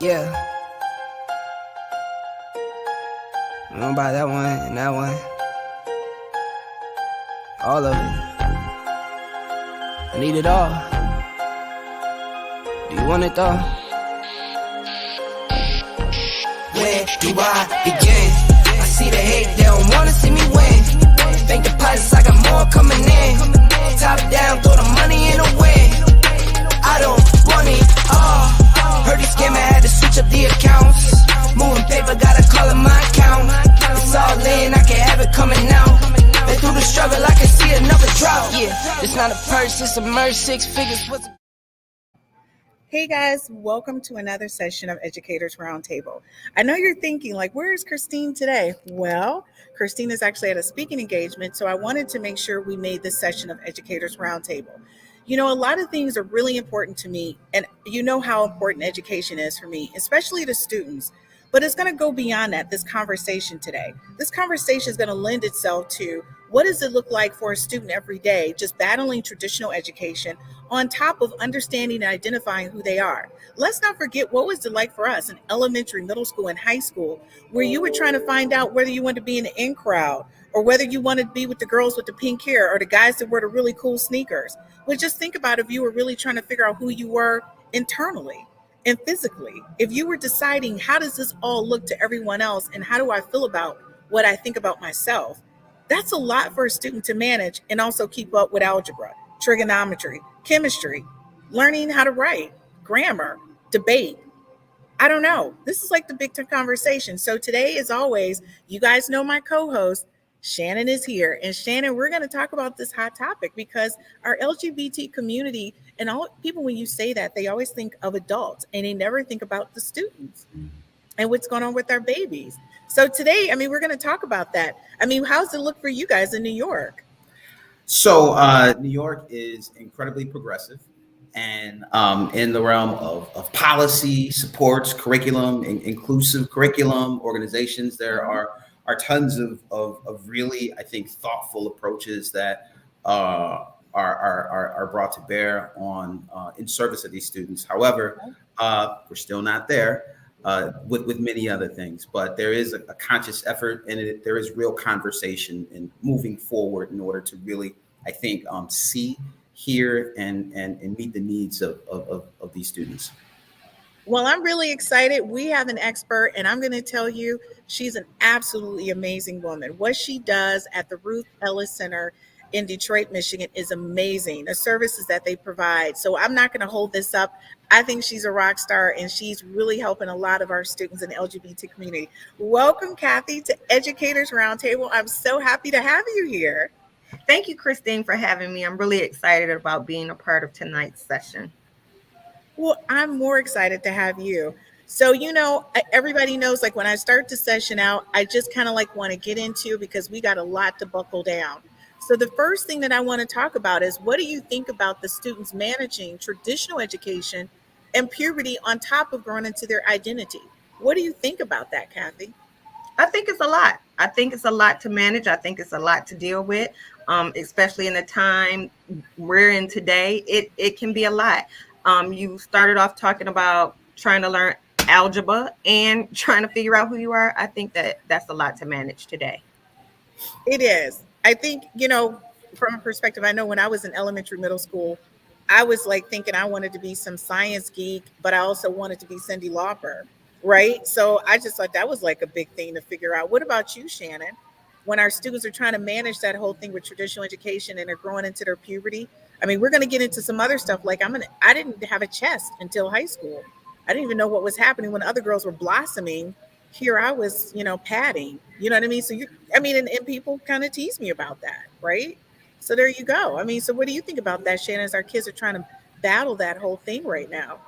Yeah. I'm gonna buy that one and that one. All of it. I need it all. Do you want it though? Where do I begin? I see the hate, they don't wanna see me win. Bank deposits, I got more coming in. Top down, throw the money in the wind. I don't want it all. Heard the scammer had to switch up the accounts. Moving paper, gotta call it my account. It's all in, I can have it coming out. Been through the struggle, I can see another drought. Yeah, it's not a purse, it's a merge, 6 figures. Hey guys, welcome to another session of Educators Roundtable. I know you're thinking, like, where is Christine today? Well, Christine is actually at a speaking engagement, so I wanted to make sure we made this session of Educators Roundtable. You know, a lot of things are really important to me, and you know how important education is for me, especially to students. But it's going to go beyond that, this conversation today. This conversation is going to lend itself to what does it look like for a student every day, just battling traditional education on top of understanding and identifying who they are. Let's not forget what was it like for us in elementary, middle school, and high school, where you were trying to find out whether you wanted to be in the in crowd or whether you wanted to be with the girls with the pink hair or the guys that wear the really cool sneakers. Well, just think about if you were really trying to figure out who you were internally and physically. If you were deciding how does this all look to everyone else and how do I feel about what I think about myself, that's a lot for a student to manage and also keep up with algebra, trigonometry, chemistry, learning how to write, grammar, debate. I don't know. This is like the big conversation. So today, as always, you guys know my co-host, Shannon is here. And Shannon, we're going to talk about this hot topic because our LGBT community and all people, when you say that, they always think of adults and they never think about the students and what's going on with our babies. So today, we're going to talk about that. How's it look for you guys in New York? So New York is incredibly progressive and in the realm of policy, supports, curriculum, inclusive curriculum, organizations. There are tons of really, I think, thoughtful approaches that are brought to bear on in service of these students. However, we're still not there. With many other things, but there is a conscious effort and there is real conversation and moving forward in order to really, I think, see, hear, and meet the needs of these students. Well, I'm really excited. We have an expert, and I'm going to tell you, she's an absolutely amazing woman. What she does at the Ruth Ellis Center in Detroit, Michigan is amazing. The services that they provide. So I'm not going to hold this up. I think she's a rock star and she's really helping a lot of our students in the LGBT community. Welcome, Kathie, to Educators Roundtable. I'm so happy to have you here. Thank you, Christine, for having me. I'm really excited about being a part of tonight's session. Well, I'm more excited to have you. So, everybody knows, like, when I start the session out, I just kind of want to get into because we got a lot to buckle down. So the first thing that I want to talk about is what do you think about the students managing traditional education and puberty on top of growing into their identity? What do you think about that, Kathie? I think it's a lot. I think it's a lot to manage. I think it's a lot to deal with, especially in the time we're in today. It can be a lot. You started off talking about trying to learn algebra and trying to figure out who you are. I think that's a lot to manage today. It is. I think, from a perspective, I know when I was in elementary, middle school, I was thinking I wanted to be some science geek, but I also wanted to be Cyndi Lauper, right? So I just thought that was a big thing to figure out. What about you, Shannon? When our students are trying to manage that whole thing with traditional education and they're growing into their puberty, we're going to get into some other stuff. I didn't have a chest until high school. I didn't even know what was happening when other girls were blossoming. Here I was, padding, you know what I mean? So and people kind of tease me about that, right? So there you go. So what do you think about that, Shannon, as our kids are trying to battle that whole thing right now?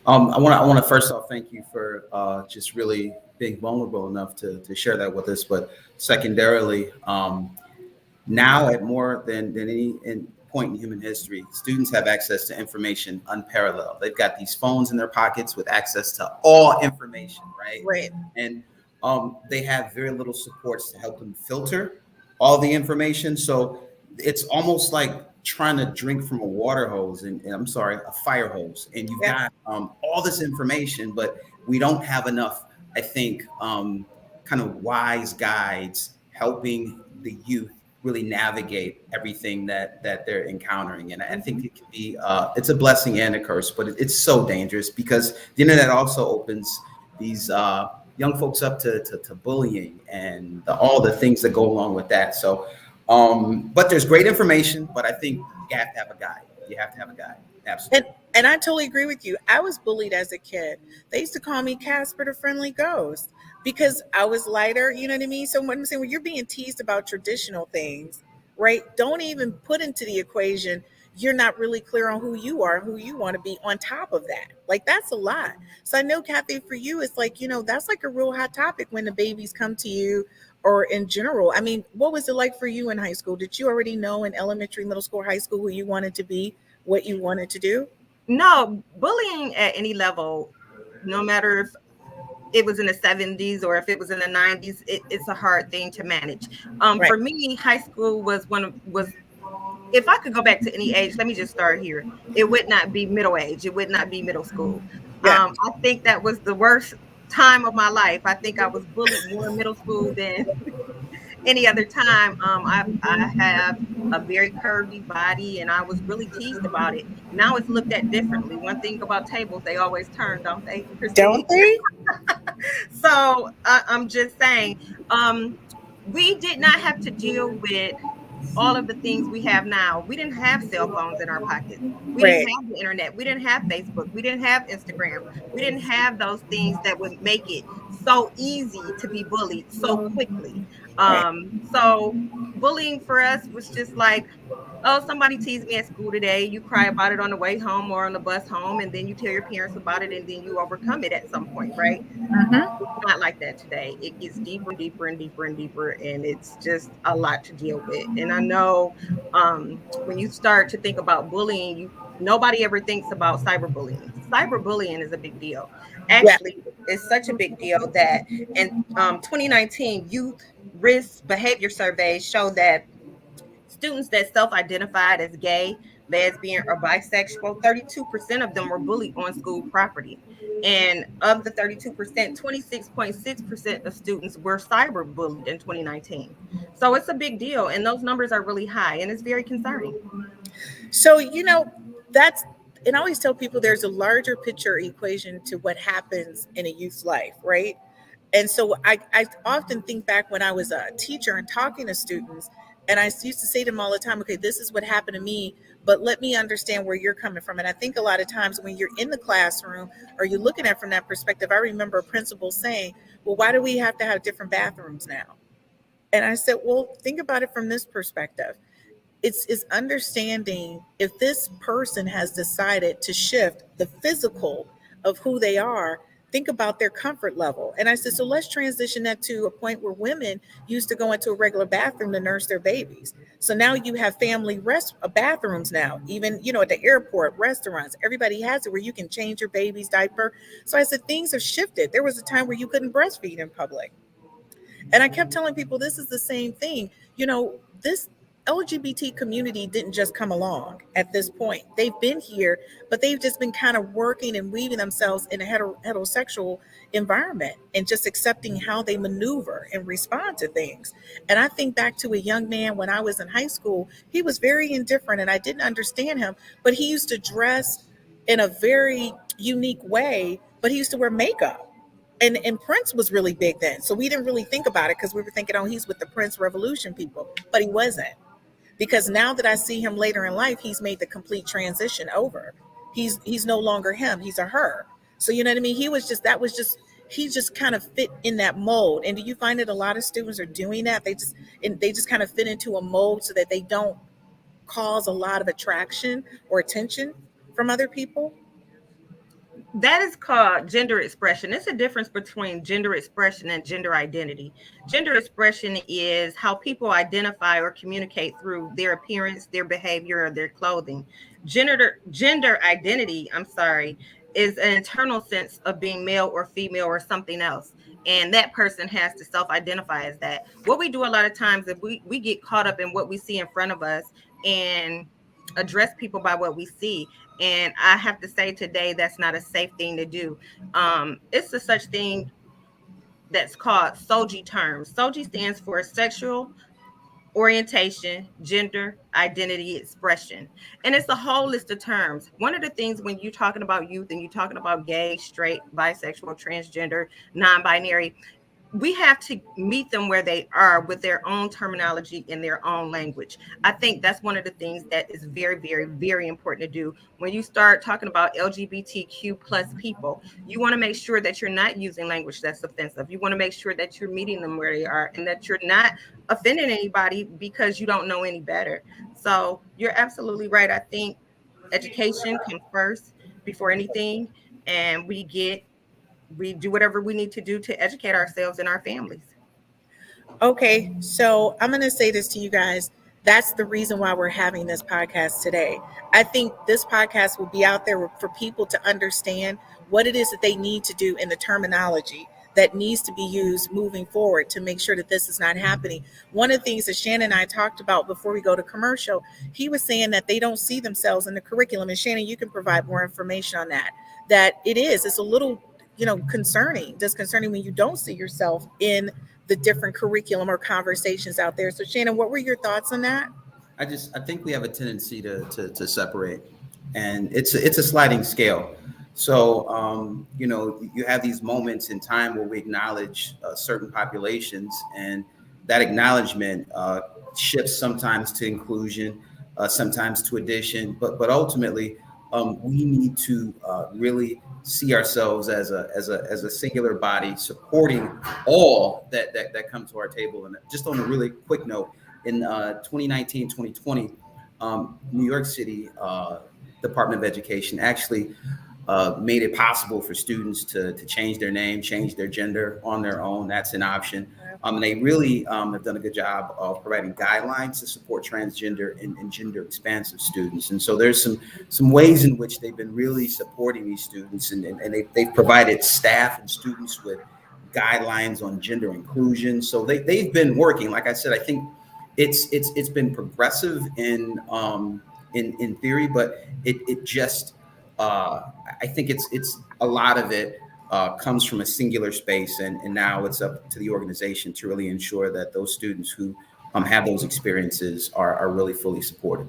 I want to first off thank you for just really being vulnerable enough to share that with us. But secondarily, now at more than any point in human history, students have access to information unparalleled. They've got these phones in their pockets with access to all information, right? Right. And they have very little supports to help them filter all the information. So it's almost like trying to drink from a water hose and a fire hose. And you've got all this information, but we don't have enough, I think, kind of wise guides helping the youth really navigate everything that they're encountering. And I think it can be, it's a blessing and a curse, but it's so dangerous because the internet also opens these young folks up to bullying and all the things that go along with that. So, but there's great information, but I think you have to have a guide. You have to have a guide. Absolutely. And I totally agree with you. I was bullied as a kid. They used to call me Casper the Friendly Ghost because I was lighter. You know what I mean? So what I'm saying, when you're being teased about traditional things, right? Don't even put into the equation, you're not really clear on who you are and who you want to be on top of that. Like, that's a lot. So I know, Kathie, for you, it's like, that's like a real hot topic when the babies come to you or in general. I mean, what was it like for you in high school? Did you already know in elementary, middle school, high school who you wanted to be, what you wanted to do? No, bullying at any level, no matter if it was in the 70s or if it was in the 90s, it's a hard thing to manage. Right. For me, high school was if I could go back to any age, let me just start here. It would not be middle age. It would not be middle school. Yeah. I think that was the worst time of my life. I think I was bullied more in middle school than any other time. I have a very curvy body and I was really teased about it. Now it's looked at differently. One thing about tables, they always turn, don't they, Christine? Don't they? So I'm just saying, we did not have to deal with all of the things we have now. We didn't have cell phones in our pockets. We didn't have the internet. We didn't have Facebook. We didn't have Instagram. We didn't have those things that would make it so easy to be bullied so quickly. So bullying for us was just like, oh, somebody teased me at school today. You cry about it on the way home or on the bus home, and then you tell your parents about it, and then you overcome it at some point, right? Mm-hmm. It's not like that today. It gets deeper and deeper and deeper and deeper, and it's just a lot to deal with. And I know when you start to think about bullying, nobody ever thinks about cyberbullying. Cyberbullying is a big deal. Actually, it's such a big deal that in 2019, Youth Risk Behavior Surveys show that students that self-identified as gay, lesbian, or bisexual, 32% of them were bullied on school property. And of the 32%, 26.6% of students were cyberbullied in 2019. So it's a big deal. And those numbers are really high. And it's very concerning. So, and I always tell people there's a larger picture equation to what happens in a youth's life, right? And so I often think back when I was a teacher and talking to students, and I used to say to them all the time, okay, this is what happened to me, but let me understand where you're coming from. And I think a lot of times when you're in the classroom or you're looking at it from that perspective, I remember a principal saying, well, why do we have to have different bathrooms now? And I said, well, think about it from this perspective. It's understanding if this person has decided to shift the physical of who they are, think about their comfort level. And I said, so let's transition that to a point where women used to go into a regular bathroom to nurse their babies. So now you have family bathrooms now, even, at the airport, restaurants, everybody has it where you can change your baby's diaper. So I said, things have shifted. There was a time where you couldn't breastfeed in public. And I kept telling people, this is the same thing. This LGBT community didn't just come along at this point. They've been here, but they've just been kind of working and weaving themselves in a heterosexual environment and just accepting how they maneuver and respond to things. And I think back to a young man when I was in high school, he was very indifferent and I didn't understand him, but he used to dress in a very unique way, but he used to wear makeup. And Prince was really big then. So we didn't really think about it because we were thinking, oh, he's with the Prince Revolution people, but he wasn't. Because now that I see him later in life, he's made the complete transition over. He's no longer him, he's a her. So you know what I mean? He just kind of fit in that mold. And do you find that a lot of students are doing that? They just kind of fit into a mold so that they don't cause a lot of attraction or attention from other people? That is called gender expression. It's a difference between gender expression and gender identity. Gender expression is how people identify or communicate through their appearance, their behavior, or their clothing. Gender identity, is an internal sense of being male or female or something else. And that person has to self-identify as that. What we do a lot of times is we get caught up in what we see in front of us, and address people by what we see. And I have to say today, that's not a safe thing to do. It's a such thing that's called SOGI terms. SOGI stands for sexual orientation, gender, identity, expression. And it's a whole list of terms. One of the things when you're talking about youth and you're talking about gay, straight, bisexual, transgender, non-binary, we have to meet them where they are with their own terminology in their own language. I think that's one of the things that is very, very, very important to do. When you start talking about LGBTQ plus people, you want to make sure that you're not using language that's offensive. You want to make sure that you're meeting them where they are and that you're not offending anybody because you don't know any better. So you're absolutely right. I think education comes first before anything, and we do whatever we need to do to educate ourselves and our families. Okay, so I'm going to say this to you guys. That's the reason why we're having this podcast today. I think this podcast will be out there for people to understand what it is that they need to do in the terminology that needs to be used moving forward to make sure that this is not happening. One of the things that Shannon and I talked about before we go to commercial, he was saying that they don't see themselves in the curriculum. And Shannon, you can provide more information on that. That it's a little, disconcerting when you don't see yourself in the different curriculum or conversations out there. So Shannon, what were your thoughts on that? I think we have a tendency to separate, and it's a sliding scale. So you have these moments in time where we acknowledge certain populations, and that acknowledgement shifts sometimes to inclusion, sometimes to addition, but ultimately we need to really see ourselves as a singular body supporting all that come to our table. And just on a really quick note, in 2019, 2020, New York City Department of Education actually made it possible for students to change their name, change their gender on their own. That's an option. And they really have done a good job of providing guidelines to support transgender and gender expansive students. And so there's some ways in which they've been really supporting these students, and they've provided staff and students with guidelines on gender inclusion. So they've been working. Like I said, I think it's been progressive in theory, but it just I think it's a lot of it comes from a singular space, and now it's up to the organization to really ensure that those students who have those experiences are really fully supported.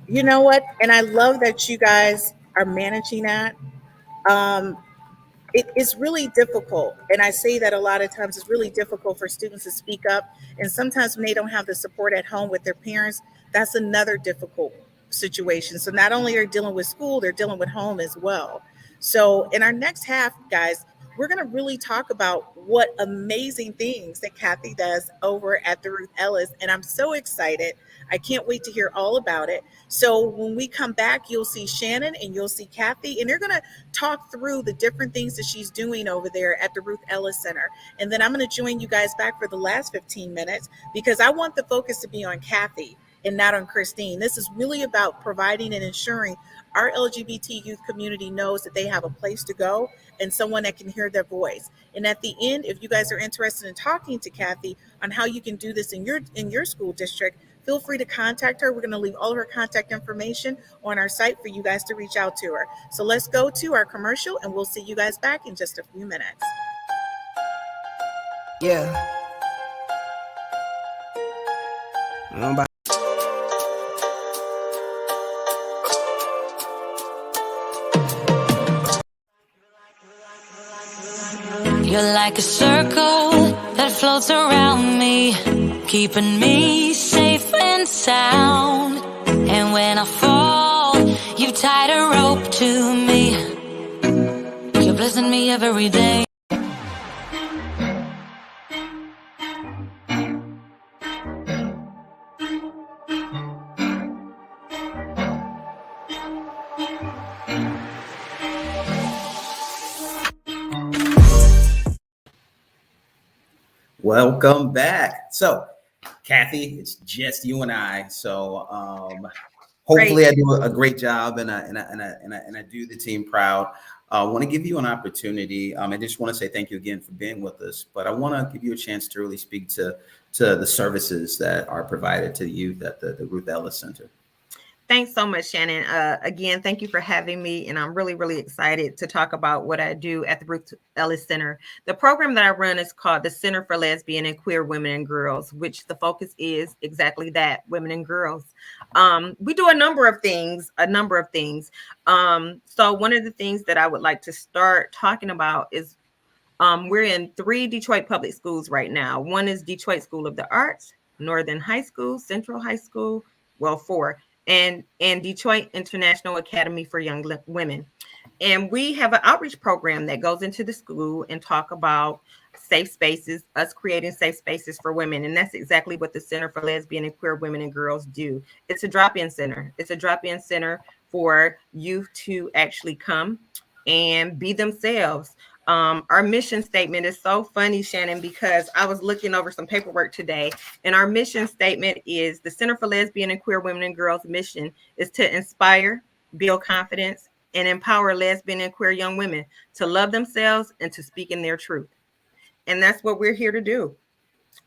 You know what? And I love that you guys are managing that. It is really difficult. And I say that a lot of times it's really difficult for students to speak up. And sometimes when they don't have the support at home with their parents, that's another difficult situation. So not only are they dealing with school, they're dealing with home as well. So in our next half, guys, we're going to really talk about what amazing things that Kathie does over at the Ruth Ellis. And I'm so excited. I can't wait to hear all about it. So when we come back, you'll see Shannon and you'll see Kathie, and they're going to talk through the different things that she's doing over there at the Ruth Ellis Center. And then I'm going to join you guys back for the last 15 minutes because I want the focus to be on Kathie and not on Christine. This is really about providing and ensuring our LGBT youth community knows that they have a place to go and someone that can hear their voice. And at the end, if you guys are interested in talking to Kathie on how you can do this in your school district, feel free to contact her. We're going to leave all of her contact information on our site for you guys to reach out to her. So let's go to our commercial and we'll see you guys back in just a few minutes. Yeah. You're like a circle that floats around me, keeping me safe and sound. And when I fall, you tied a rope to me. You're blessing me every day. Welcome back. So, Kathie, it's just you and I. So, hopefully, I do a great job and I do the team proud. I want to give you an opportunity. I just want to say thank you again for being with us. But I want to give you a chance to really speak to the services that are provided to you at the Ruth Ellis Center. Thanks so much, Shannon. Again, thank you for having me. And I'm really, really excited to talk about what I do at the Ruth Ellis Center. The program that I run is called the Center for Lesbian and Queer Women and Girls, which the focus is exactly that, women and girls. We do a number of things. So one of the things that I would like to start talking about is we're in 3 Detroit public schools right now. One is Detroit School of the Arts, Northern High School, Central High School, well, 4, and Detroit International Academy for Young Women. And we have an outreach program that goes into the school and talk about safe spaces, us creating safe spaces for women. And that's exactly what the Center for Lesbian and Queer Women and Girls do. It's a drop-in center. It's a drop-in center for youth to actually come and be themselves. Our mission statement is so funny, Shannon, because I was looking over some paperwork today, and our mission statement is the Center for Lesbian and Queer Women and Girls mission is to inspire, build confidence, and empower lesbian and queer young women to love themselves and to speak in their truth. And that's what we're here to do.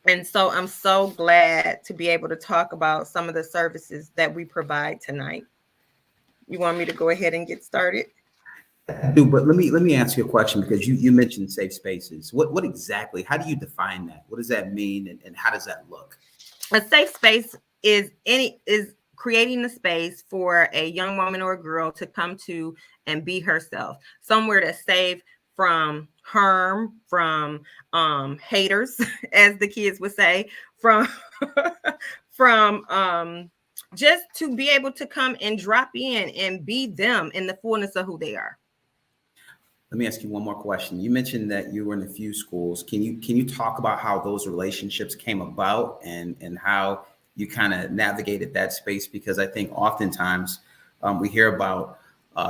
And so I'm so glad to be able to talk about some of the services that we provide tonight. You want me to go ahead and get started? Dude, but let me ask you a question, because you mentioned safe spaces. What exactly, how do you define that? What does that mean, and how does that look? A safe space is creating a space for a young woman or a girl to come to and be herself, somewhere that's safe from harm, from haters, as the kids would say, from just to be able to come and drop in and be them in the fullness of who they are. Let me ask you one more question. You mentioned that you were in a few schools. Can you talk about how those relationships came about, and how you kind of navigated that space? Because I think oftentimes we hear about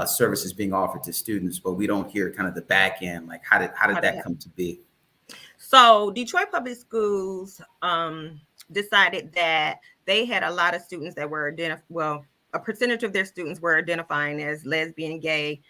services being offered to students, but we don't hear kind of the back end. Like how did that come to be? So Detroit Public Schools decided that they had a lot of students that were a percentage of their students were identifying as lesbian, gay,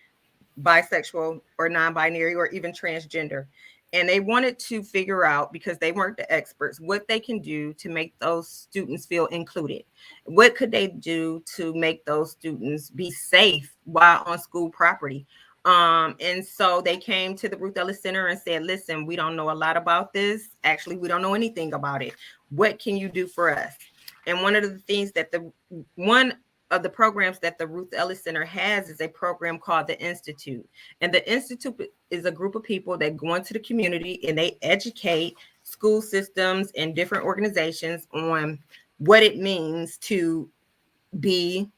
bisexual, or non-binary, or even transgender. And they wanted to figure out, because they weren't the experts, what they can do to make those students feel included. What could they do to make those students be safe while on school property? And so they came to the Ruth Ellis Center and said, listen, we don't know a lot about this. Actually, we don't know anything about it. What can you do for us? And one of the things that one of the programs that the Ruth Ellis Center has is a program called the Institute. And the Institute is a group of people that go into the community and they educate school systems and different organizations on what it means to be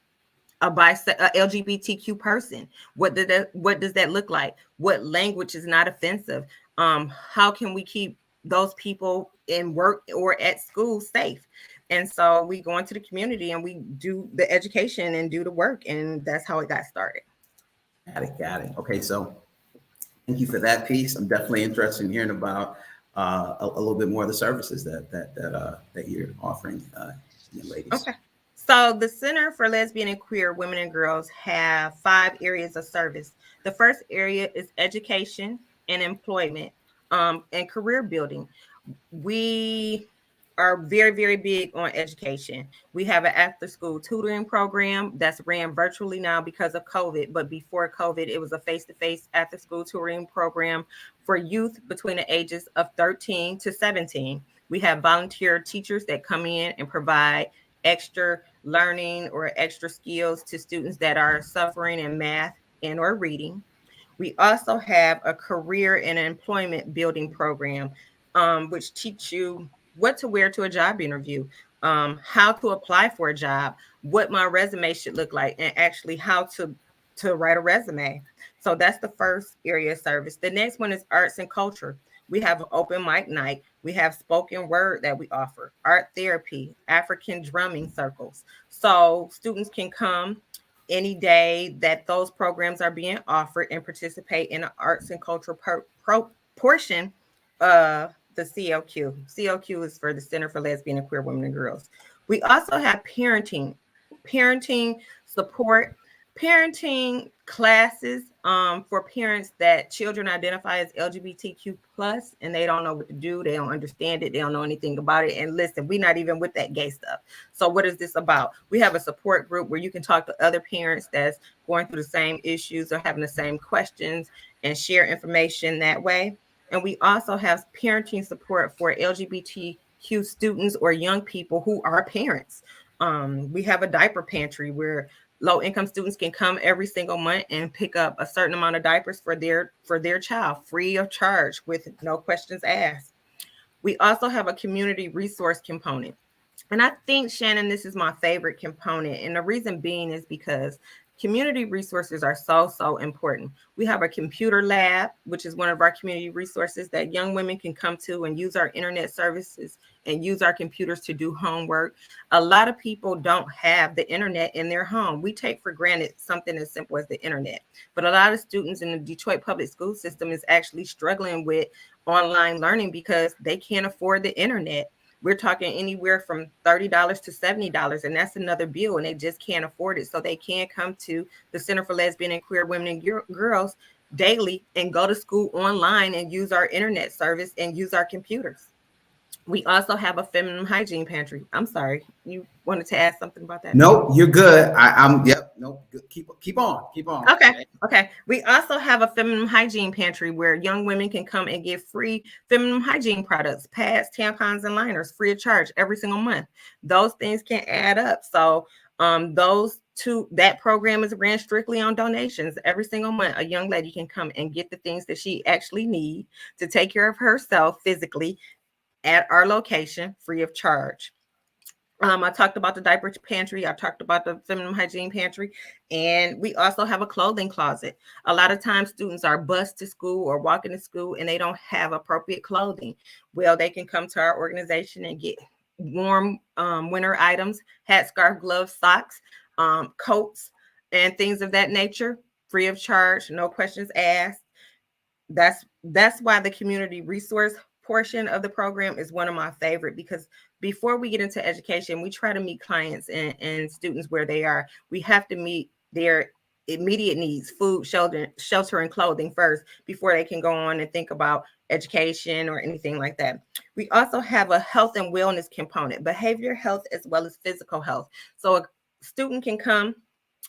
a LGBTQ person. What does that look like? What language is not offensive? How can we keep those people in work or at school safe? And so we go into the community and we do the education and do the work. And that's how it got started. Got it. Okay, so thank you for that piece. I'm definitely interested in hearing about a little bit more of the services that you're offering, ladies. Okay. So the Center for Lesbian and Queer Women and Girls have 5 areas of service. The first area is education and employment and career building. We are very, very big on education. We have an after-school tutoring program that's ran virtually now because of COVID. But before COVID, it was a face-to-face after-school tutoring program for youth between the ages of 13 to 17. We have volunteer teachers that come in and provide extra learning or extra skills to students that are suffering in math and or reading. We also have a career and employment building program, which teach you what to wear to a job interview, how to apply for a job, what my resume should look like, and actually how to write a resume. So that's the first area of service. The next one is arts and culture. We have an open mic night. We have spoken word that we offer, art therapy, African drumming circles. So students can come any day that those programs are being offered and participate in the arts and culture portion of the CLQ. CLQ is for the Center for Lesbian and Queer Women and Girls. We also have parenting support, parenting classes for parents that children identify as LGBTQ plus and they don't know what to do, they don't understand it, they don't know anything about it. And listen, we're not even with that gay stuff. So what is this about? We have a support group where you can talk to other parents that's going through the same issues or having the same questions and share information that way. And we also have parenting support for LGBTQ students or young people who are parents. We have a diaper pantry where low-income students can come every single month and pick up a certain amount of diapers for their child, free of charge, with no questions asked. We also have a community resource component. And I think, Shannon, this is my favorite component. And the reason being is because community resources are so important. We have a computer lab, which is one of our community resources that young women can come to and use our internet services and use our computers to do homework. A lot of people don't have the internet in their home. We take for granted something as simple as the internet. But a lot of students in the Detroit public school system is actually struggling with online learning because they can't afford the internet. We're talking anywhere from $30 to $70, and that's another bill, and they just can't afford it. So they can't come to the Center for Lesbian and Queer Women and Girls daily and go to school online and use our internet service and use our computers. We also have a feminine hygiene pantry. I'm sorry, you wanted to ask something about that? Nope, you're good. I'm yep. Nope. Keep on. Okay. We also have a feminine hygiene pantry where young women can come and get free feminine hygiene products, pads, tampons, and liners, free of charge every single month. Those things can add up. So that program is ran strictly on donations. Every single month, a young lady can come and get the things that she actually needs to take care of herself physically at our location, free of charge. I talked about the diaper pantry. I talked about the feminine hygiene pantry. And we also have a clothing closet. A lot of times students are bused to school or walking to school and they don't have appropriate clothing. Well, they can come to our organization and get warm winter items, hat, scarf, gloves, socks, coats, and things of that nature, free of charge, no questions asked. That's why the community resource portion of the program is one of my favorite, because before we get into education, we try to meet clients and students where they are. We have to meet their immediate needs, food, shelter, and clothing first before they can go on and think about education or anything like that. We also have a health and wellness component, behavioral health as well as physical health. So a student can come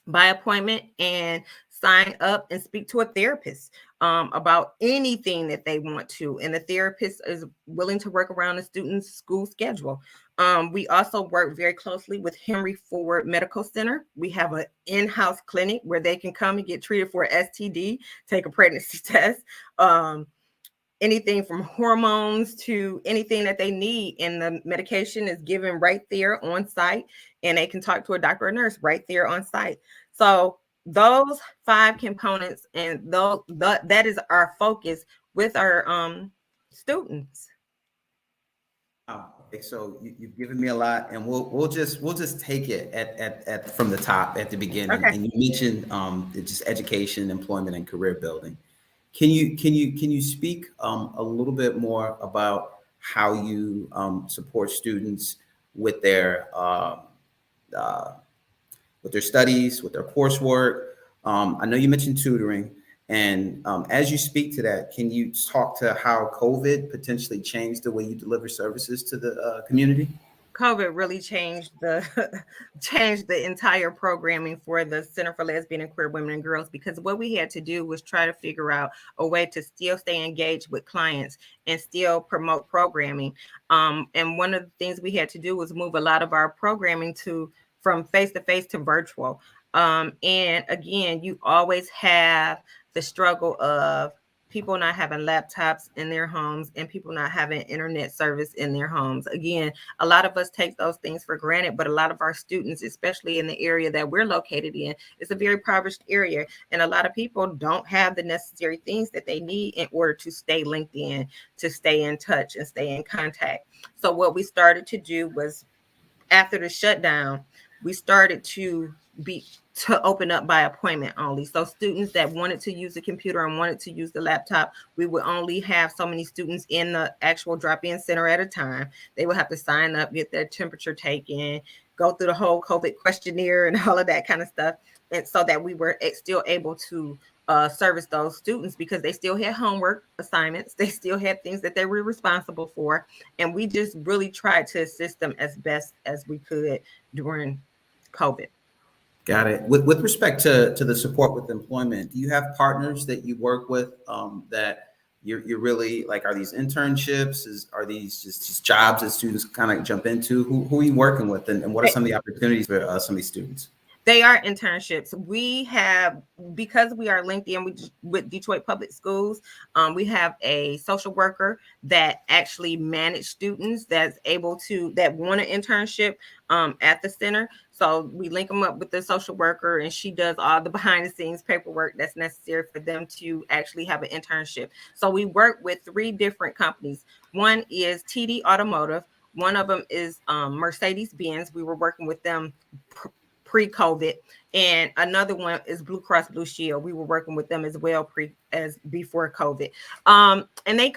by appointment and sign up and speak to a therapist about anything that they want to. And the therapist is willing to work around the student's school schedule. We also work very closely with Henry Ford Medical Center. We have an in-house clinic where they can come and get treated for STD, take a pregnancy test, anything from hormones to anything that they need. And the medication is given right there on site, and they can talk to a doctor or nurse right there on site. So those 5 components, and that is our focus with our students. Okay, so you've given me a lot, and we'll just take it at from the top at the beginning. Okay. And you mentioned just education, employment, and career building. Can you speak a little bit more about how you support students with their studies, with their coursework? I know you mentioned tutoring, and as you speak to that, can you talk to how COVID potentially changed the way you deliver services to the community? COVID really changed the entire programming for the Center for Lesbian and Queer Women and Girls, because what we had to do was try to figure out a way to still stay engaged with clients and still promote programming. And one of the things we had to do was move a lot of our programming from face-to-face to virtual. And again, you always have the struggle of people not having laptops in their homes and people not having internet service in their homes. Again, a lot of us take those things for granted, but a lot of our students, especially in the area that we're located in, it's a very impoverished area. And a lot of people don't have the necessary things that they need in order to stay linked in, to stay in touch and stay in contact. So what we started to do was, after the shutdown, we started to open up by appointment only. So students that wanted to use the computer and wanted to use the laptop, we would only have so many students in the actual drop-in center at a time. They would have to sign up, get their temperature taken, go through the whole COVID questionnaire and all of that kind of stuff. and so that we were still able to service those students, because they still had homework assignments, they still had things that they were responsible for, and we just really tried to assist them as best as we could during COVID. Got it. With respect to the support with employment, do you have partners that you work with that you're really like, are these internships? Are these just jobs that students kind of jump into? Who are you working with, and what are some of the opportunities for some of these students? They are internships. We have, because we are linked in with Detroit Public Schools, we have a social worker that actually manage students that want an internship at the center. So we link them up with the social worker, and she does all the behind the scenes paperwork that's necessary for them to actually have an internship. So we work with 3 different companies. One is TD Automotive. One of them is Mercedes-Benz. We were working with them pre-COVID, and another one is Blue Cross Blue Shield. We were working with them as well before COVID. And they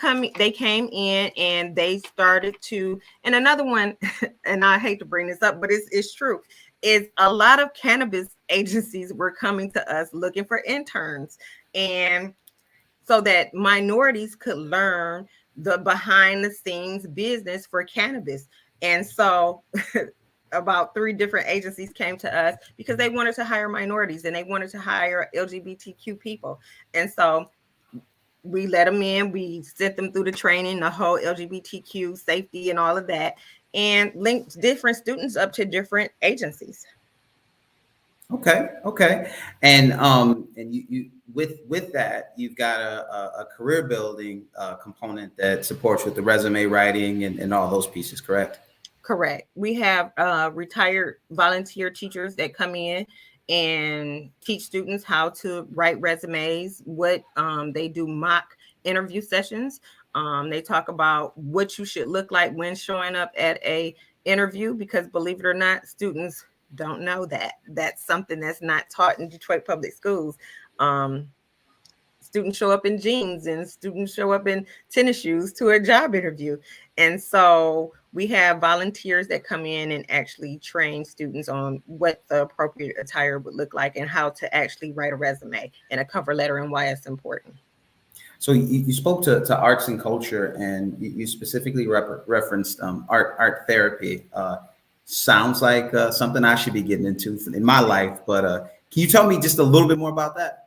came in and they started to, and another one, and I hate to bring this up, but it's true, is a lot of cannabis agencies were coming to us looking for interns, and so that minorities could learn the behind the scenes business for cannabis. And so about 3 different agencies came to us because they wanted to hire minorities and they wanted to hire LGBTQ people. And so we let them in, we sent them through the training, the whole LGBTQ safety and all of that, and linked different students up to different agencies. Okay. And you with that, you've got a career building component that supports with the resume writing and all those pieces, correct? Correct. We have retired volunteer teachers that come in and teach students how to write resumes, what they do mock interview sessions. They talk about what you should look like when showing up at a interview, because believe it or not, students don't know that. That's something that's not taught in Detroit Public Schools. Students show up in jeans and students show up in tennis shoes to a job interview. And so we have volunteers that come in and actually train students on what the appropriate attire would look like and how to actually write a resume and a cover letter and why it's important. So you spoke to arts and culture, and you specifically referenced art therapy. Sounds like something I should be getting into in my life, but can you tell me just a little bit more about that?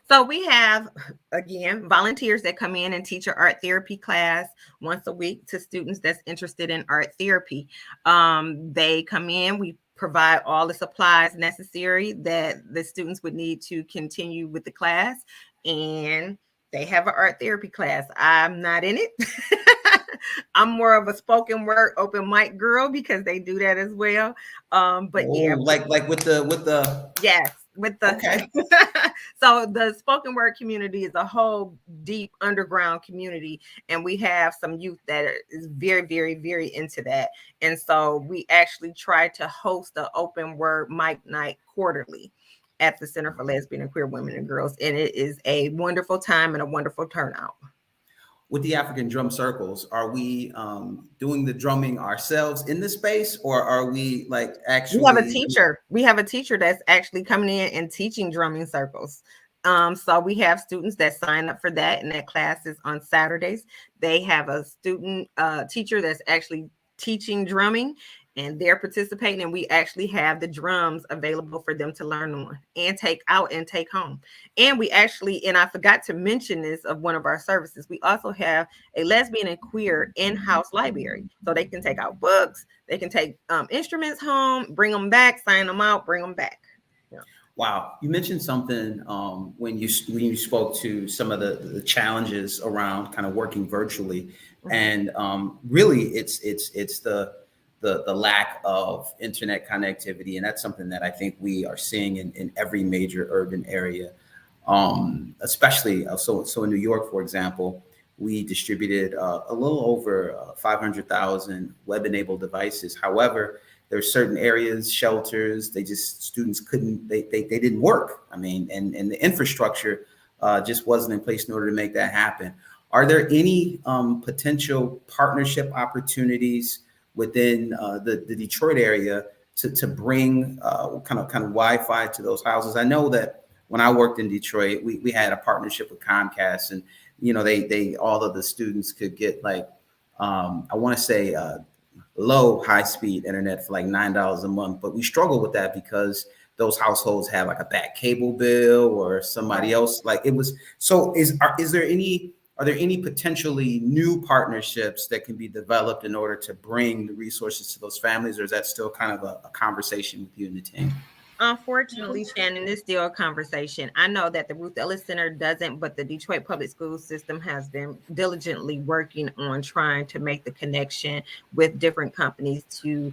So we have, again, volunteers that come in and teach an art therapy class once a week to students that's interested in art therapy. They come in, we provide all the supplies necessary that the students would need to continue with the class, and they have an art therapy class. I'm not in it. I'm more of a spoken word open mic girl because they do that as well. But yeah, like with the yes. With the okay. So the spoken word community is a whole deep underground community, and we have some youth that is very, very, very into that. And so we actually try to host the open word mic night quarterly at the Center for Lesbian and Queer Women and Girls, and it is a wonderful time and a wonderful turnout. With the African drum circles, are we doing the drumming ourselves in the space, or are we like actually? We have a teacher. We have a teacher that's actually coming in and teaching drumming circles. So we have students that sign up for that, and that class is on Saturdays. They have a student teacher that's actually teaching drumming, and they're participating, and we actually have the drums available for them to learn on and take out and take home. And we actually, and I forgot to mention this of one of our services, we also have a lesbian and queer in-house library. So they can take out books, they can take instruments home, bring them back, sign them out, bring them back. Yeah. Wow. You mentioned something when you spoke to some of the challenges around kind of working virtually. Mm-hmm. And really it's the lack of internet connectivity. And that's something that I think we are seeing in every major urban area, especially. So in New York, for example, we distributed a little over 500,000 web-enabled devices. However, there are certain areas, shelters, students couldn't, they didn't work. I mean, and the infrastructure just wasn't in place in order to make that happen. Are there any potential partnership opportunities within the Detroit area to bring kind of Wi-Fi to those houses? I know that when I worked in Detroit, we had a partnership with Comcast, and they all of the students could get like I want to say low high speed internet for like $9 a month, but we struggle with that because those households have like a back cable bill or somebody else. Like it was. So are there any potentially new partnerships that can be developed in order to bring the resources to those families, or is that still kind of a conversation with you and the team? Unfortunately, Shannon, it's still a conversation. I know that the Ruth Ellis Center doesn't, but the Detroit Public School System has been diligently working on trying to make the connection with different companies to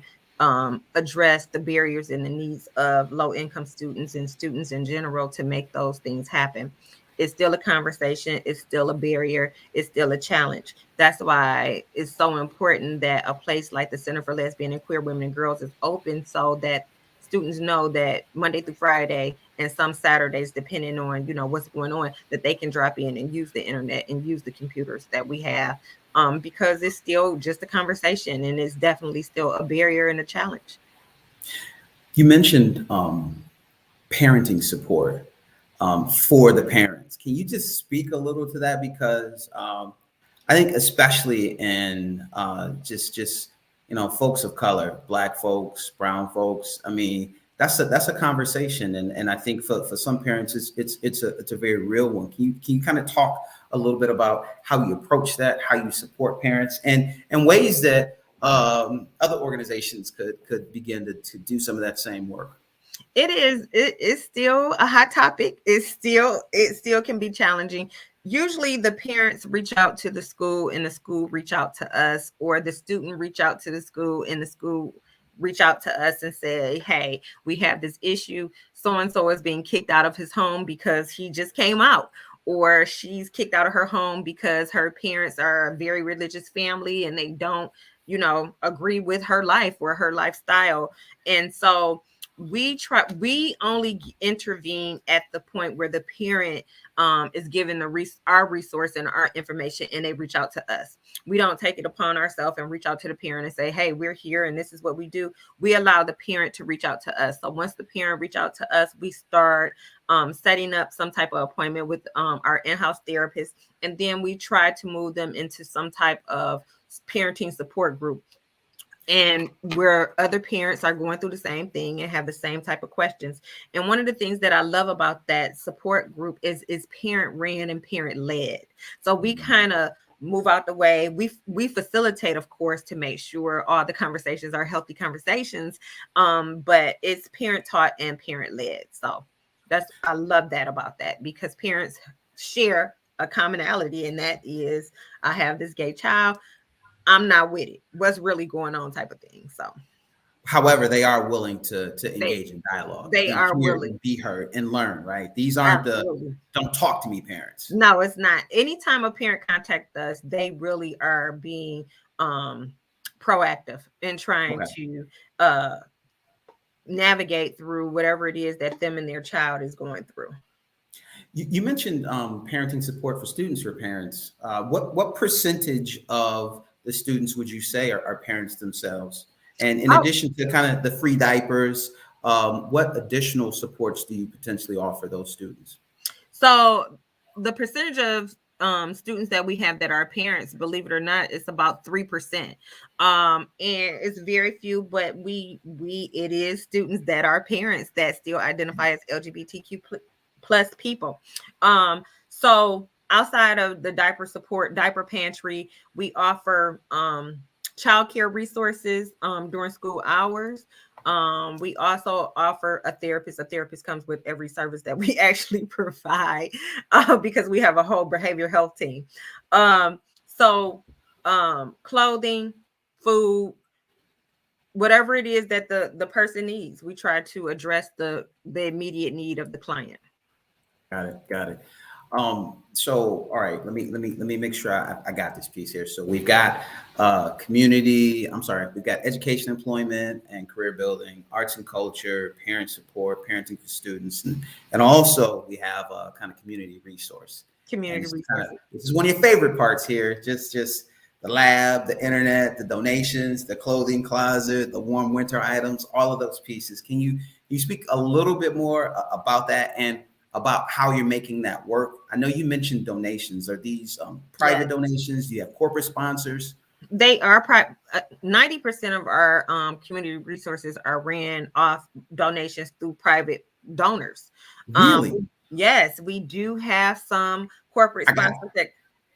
address the barriers and the needs of low-income students and students in general to make those things happen. It's still a conversation. It's still a barrier. It's still a challenge. That's why it's so important that a place like the Center for Lesbian and Queer Women and Girls is open so that students know that Monday through Friday and some Saturdays, depending on, what's going on, that they can drop in and use the internet and use the computers that we have, because it's still just a conversation and it's definitely still a barrier and a challenge. You mentioned parenting support for the parents. Can you just speak a little to that? Because I think especially in just folks of color, Black folks, brown folks. I mean, that's a conversation, and I think for some parents, it's a very real one. Can you kind of talk a little bit about how you approach that, how you support parents, and ways that other organizations could begin to do some of that same work? It's still a hot topic. It still can be challenging. Usually the parents reach out to the school and the school reach out to us, or the student reach out to the school and the school reach out to us and say, hey, we have this issue. So-and-so is being kicked out of his home because he just came out, or she's kicked out of her home because her parents are a very religious family and they don't, agree with her life or her lifestyle. And so we only intervene at the point where the parent is given our resource and our information, and they reach out to us. We don't take it upon ourselves and reach out to the parent and say, hey, we're here and this is what we do. We allow the parent to reach out to us. So once the parent reach out to us, we start setting up some type of appointment with our in-house therapist, and then we try to move them into some type of parenting support group, and where other parents are going through the same thing and have the same type of questions. And one of the things that I love about that support group is parent ran and parent led. So we kind of move out the way. We facilitate, of course, to make sure all the conversations are healthy conversations, but it's parent taught and parent led. So I love that about that, because parents share a commonality, and that is, I have this gay child, I'm not with it, what's really going on, type of thing. So, however, they are willing to engage in dialogue. They are willing to be heard and learn, right? These aren't Absolutely. the don't talk to me parents. No, it's not. Anytime a parent contacts us, they really are being proactive in trying to navigate through whatever it is that them and their child is going through. You mentioned parenting support for students or parents. What percentage of the students would you say are parents themselves? And in addition to kind of the free diapers, what additional supports do you potentially offer those students? So the percentage of students that we have that are parents, believe it or not, it's about 3%. And it's very few, but it is students that are parents that still identify as LGBTQ plus people. So outside of the diaper support, diaper pantry, we offer childcare resources during school hours. We also offer a therapist. A therapist comes with every service that we actually provide because we have a whole behavioral health team. So clothing, food, whatever it is that the person needs, we try to address the immediate need of the client. Got it. So, all right, let me make sure I got this piece here. So we've got we've got education, employment, and career building, arts and culture, parent support, parenting for students, and also we have a kind of community resource. This is one of your favorite parts here. Just the lab, the internet, the donations, the clothing closet, the warm winter items, all of those pieces. Can you speak a little bit more about that and about how you're making that work? I know you mentioned donations. Are these private donations? Do you have corporate sponsors? They are 90% of our community resources are ran off donations through private donors. Really? Yes, we do have some corporate sponsors that.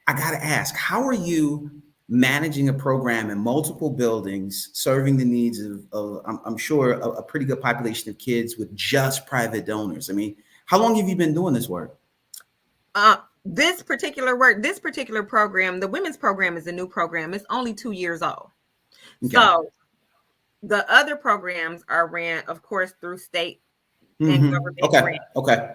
I got to ask, how are you managing a program in multiple buildings, serving the needs of I'm sure, a pretty good population of kids with just private donors? I mean, how long have you been doing this work? This particular program, the women's program, is a new program. It's only 2 years old. Okay. So the other programs are ran, of course, through state and government grant. Okay.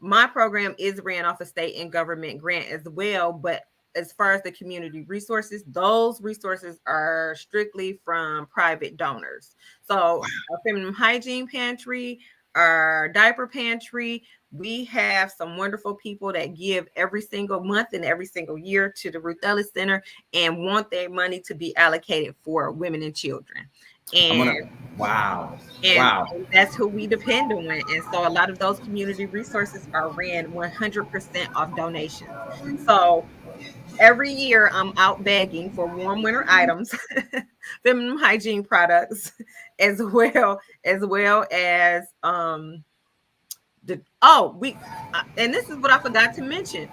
My program is ran off a state and government grant as well, but as far as the community resources, those resources are strictly from private donors. So our feminine hygiene pantry, our diaper pantry, we have some wonderful people that give every single month and every single year to the Ruth Ellis Center and want their money to be allocated for women and children. And that's who we depend on. And so a lot of those community resources are ran 100% off donations. So every year I'm out begging for warm winter items, feminine hygiene products, as well as and this is what I forgot to mention.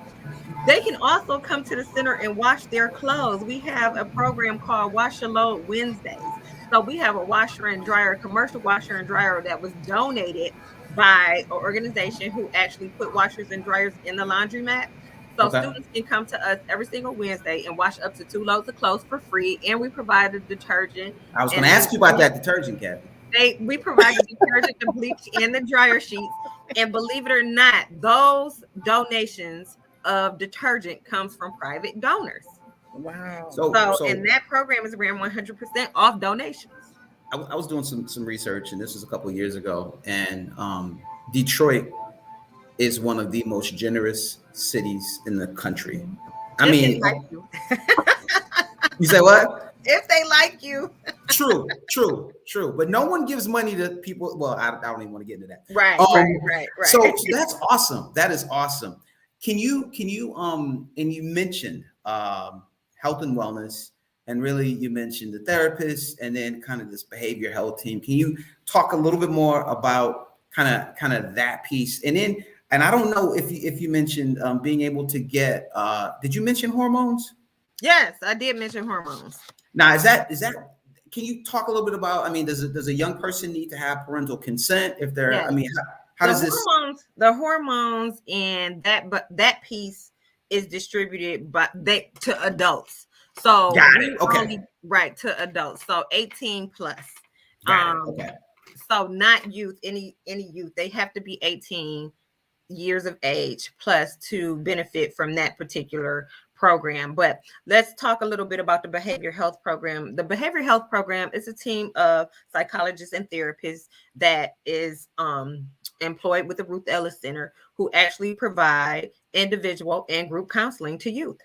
They can also come to the center and wash their clothes. We have a program called Wash Your Load Wednesdays. So we have a washer and dryer, a commercial washer and dryer that was donated by an organization who actually put washers and dryers in the laundromat. So students can come to us every single Wednesday and wash up to 2 loads of clothes for free. And we provide the detergent. I was going to ask you about that detergent, Kathie. We provide the detergent, the bleach, and the dryer sheets. And believe it or not, those donations of detergent comes from private donors. Wow. So and that program is ran 100% off donations. I was doing some research, and this was a couple of years ago, and Detroit is one of the most generous cities in the country. I mean, you say what? If they like you. True. But no one gives money to people. Well, I don't even want to get into that. Right. So that's awesome. That is awesome. Can you and you mentioned health and wellness, and really you mentioned the therapist and then kind of this behavior health team. Can you talk a little bit more about kind of that piece? And I don't know if you mentioned being able to get, did you mention hormones? Yes, I did mention hormones. Now, is that, can you talk a little bit about, I mean, does a young person need to have parental consent if they're, I mean, how does this? The hormones and that piece is distributed to adults. So to adults. So 18 plus. So not youth, any youth. They have to be 18 years of age plus to benefit from that particular program. But let's talk a little bit about the behavior health program. The behavior health program is a team of psychologists and therapists that is employed with the Ruth Ellis Center, who actually provide individual and group counseling to youth.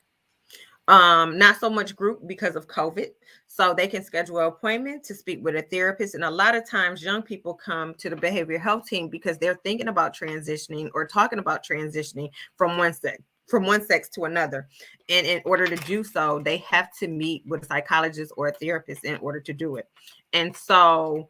Not so much group because of COVID. So they can schedule an appointment to speak with a therapist. And a lot of times young people come to the behavior health team because they're thinking about transitioning or talking about transitioning from one sex to another. And in order to do so, they have to meet with a psychologist or a therapist in order to do it. And so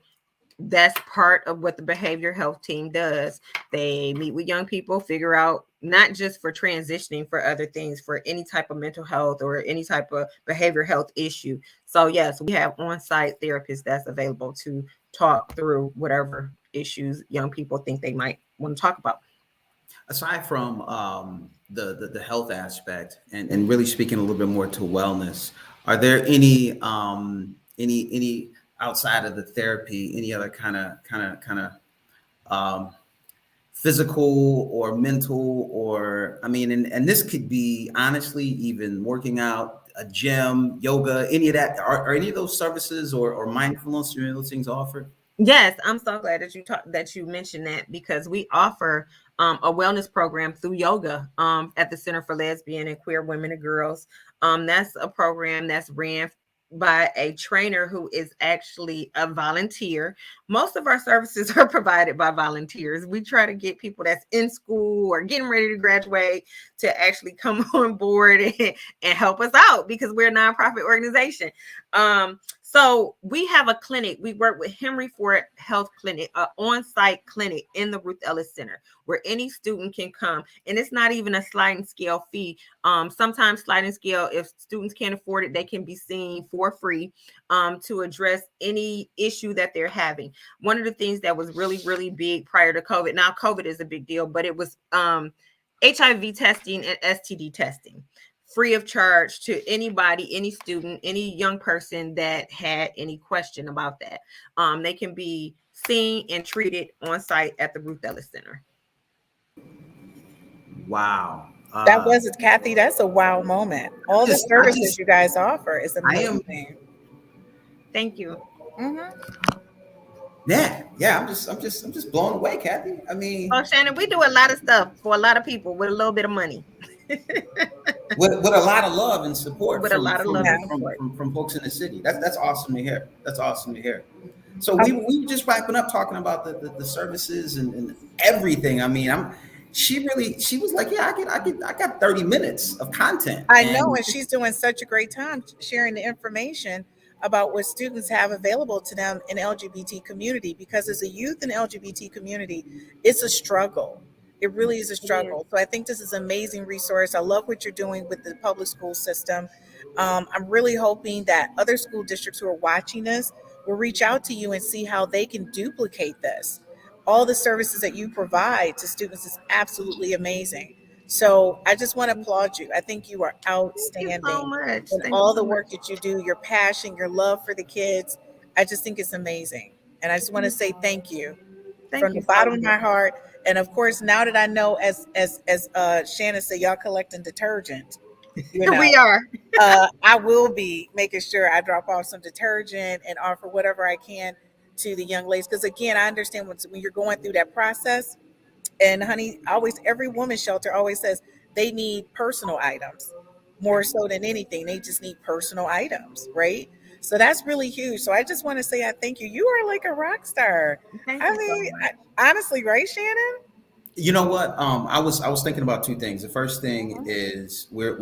that's part of what the behavior health team does. They meet with young people, figure out not just for transitioning, for other things, for any type of mental health or any type of behavior health issue. So yes, we have on-site therapists that's available to talk through whatever issues young people think they might want to talk about. Aside from the health aspect and really speaking a little bit more to wellness, are there any outside of the therapy, any other kind of physical or mental, or I mean, and this could be honestly even working out, a gym, yoga, any of that? Are any of those services or mindfulness or any of those things offered? Yes, I'm so glad that you mentioned that, because we offer a wellness program through yoga at the Center for Lesbian and Queer Women and Girls. That's a program that's ran by a trainer who is actually a volunteer. Most of our services are provided by volunteers. We try to get people that's in school or getting ready to graduate to actually come on board and help us out because we're a nonprofit organization. So we have a clinic. We work with Henry Ford Health Clinic, an on-site clinic in the Ruth Ellis Center where any student can come. And it's not even a sliding scale fee. Sometimes sliding scale, if students can't afford it, they can be seen for free to address any issue that they're having. One of the things that was really, really big prior to COVID, now COVID is a big deal, but it was HIV testing and STD testing. Free of charge to anybody, any student, any young person that had any question about that. They can be seen and treated on site at the Ruth Ellis Center. Wow. That was it, Kathie. That's a wow moment. All the services you guys offer is amazing. Thank you. Yeah. I'm just blown away, Kathie. I mean, oh, Shannon, we do a lot of stuff for a lot of people with a little bit of money. with a lot of love and support from folks in the city. That's awesome to hear. That's awesome to hear. So we were just wrapping up talking about the services and everything. I mean, she was like, yeah, I got 30 minutes of content. I know, and she's doing such a great time sharing the information about what students have available to them in LGBT community, because as a youth in LGBT community, it's a struggle. It really is a struggle. So I think this is an amazing resource. I love what you're doing with the public school system. I'm really hoping that other school districts who are watching this will reach out to you and see how they can duplicate this. All the services that you provide to students is absolutely amazing. So I just want to applaud you. I think you are outstanding. Thank you so much. And all the work that you do, your passion, your love for the kids. I just think it's amazing. And I just want to say thank you from the bottom of my heart. And of course, now that I know, as Shannon said, y'all collecting detergent. We are. I will be making sure I drop off some detergent and offer whatever I can to the young ladies. Because again, I understand when you're going through that process. And honey, every women's shelter always says they need personal items more so than anything. They just need personal items, right? So that's really huge. So I just want to say I thank you. You are like a rock star. Honestly, right, Shannon? You know what? I was thinking about two things. The first thing is we're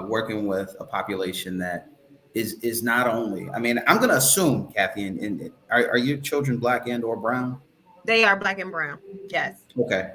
working with a population that is not only. I mean, I'm going to assume, Kathie, and are your children Black and or brown? They are Black and brown. Yes. Okay.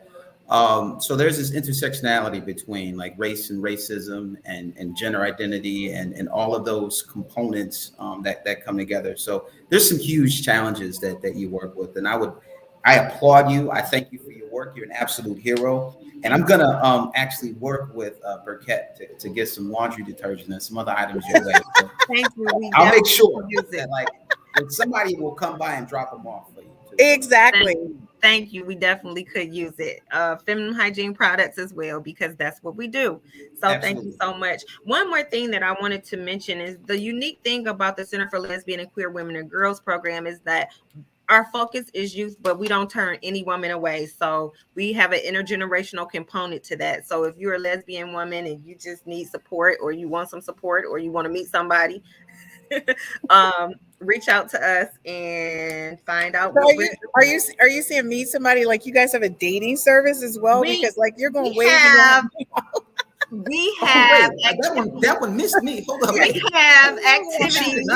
So there's this intersectionality between like race and racism and gender identity and all of those components that come together. So there's some huge challenges that you work with, and I applaud you. I thank you for your work. You're an absolute hero. And I'm gonna actually work with Burkett to get some laundry detergent and some other items your way. So thank you. I'll make sure that like somebody will come by and drop them off for you. Exactly. Thank you. We definitely could use it. Feminine hygiene products as well, because that's what we do. So Absolutely. Thank you so much. One more thing that I wanted to mention is the unique thing about the Center for Lesbian and Queer Women and Girls program is that our focus is youth, but we don't turn any woman away. So we have an intergenerational component to that. So if you're a lesbian woman and you just need support, or you want some support, or you want to meet somebody, reach out to us and find out. So are you saying meet somebody? Like you guys have a dating service as well? Because like you're going way beyond. We have that one missed me. Hold on. We have activities.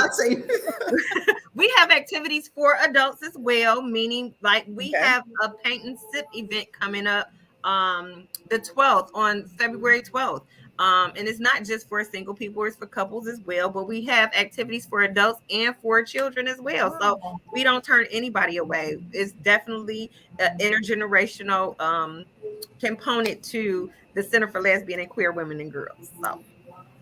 We have activities for adults as well, meaning like we have a paint and sip event coming up the 12th on February 12th. And it's not just for single people, it's for couples as well. But we have activities for adults and for children as well. So we don't turn anybody away. It's definitely an intergenerational component to the Center for Lesbian and Queer Women and Girls. So